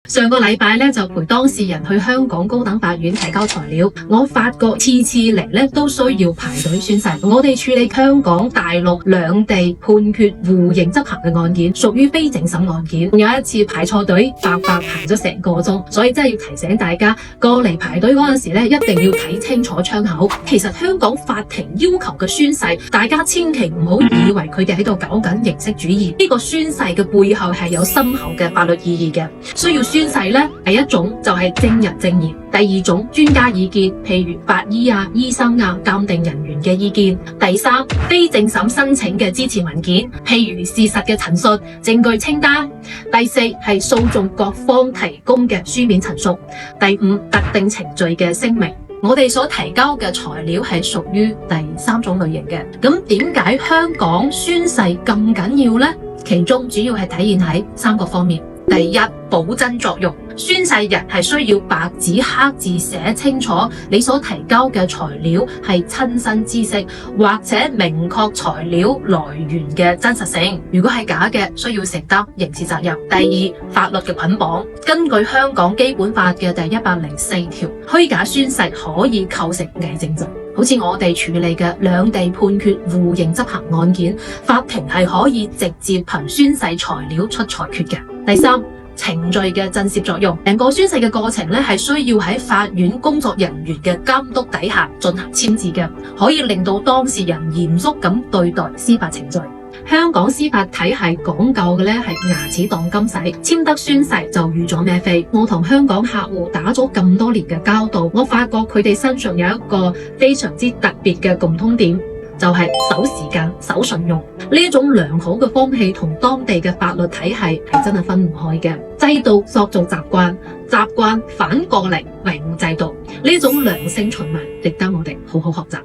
上個禮拜咧就陪當事人去香港高等法院提交材料，我發覺次次嚟咧都需要排隊宣誓。我哋處理香港、大陸兩地判決互認執行嘅案件，屬於非正審案件。有一次排錯隊，白排咗成個鐘，所以真係要提醒大家，過嚟排隊嗰陣時咧，一定要睇清楚窗口。其實香港法庭要求嘅宣誓，大家千祈唔好以為佢哋喺度搞緊形式主義。呢個宣誓嘅背後係有深厚嘅法律意義嘅，需要宣誓咧，第一種就係證人證言，第二種專家意見，譬如法醫啊、醫生啊、鑑定人員嘅意見，第三非正審申請嘅支持文件，譬如事實嘅陳述、證據清單，第四係訴訟各方提供嘅書面陳述，第五特定程序嘅聲明。我哋所提交嘅材料係屬於第三種類型嘅。咁點解香港宣誓咁緊要呢？其中主要係體現喺三個方面。第一，保真作用，宣誓人係需要白紙黑字寫清楚你所提交嘅材料係親身知識，或者明確材料來源嘅真實性。如果係假嘅，需要承擔刑事責任。第二，法律嘅捆綁，根據香港基本法嘅第104條，虛假宣誓可以構成偽證罪。好似我哋處理嘅兩地判決互認執行案件，法庭係可以直接憑宣誓材料出裁決嘅。第三，程序嘅震懾作用，成個宣誓嘅過程咧係需要喺法院工作人員嘅監督底下進行簽字嘅，可以令到當事人嚴肅咁對待司法程序。香港司法體系講究嘅咧係牙齒當金使，簽得宣誓就預咗孭飛。我同香港客戶打咗咁多年嘅交道，我發覺佢哋身上有一個非常之特別嘅共通點，就係守時間、守信用。呢一種良好嘅風氣同當地嘅法律體系係真係分唔開嘅。制度塑造習慣，習慣反過嚟維護制度，呢種良性循環值得我哋好好學習。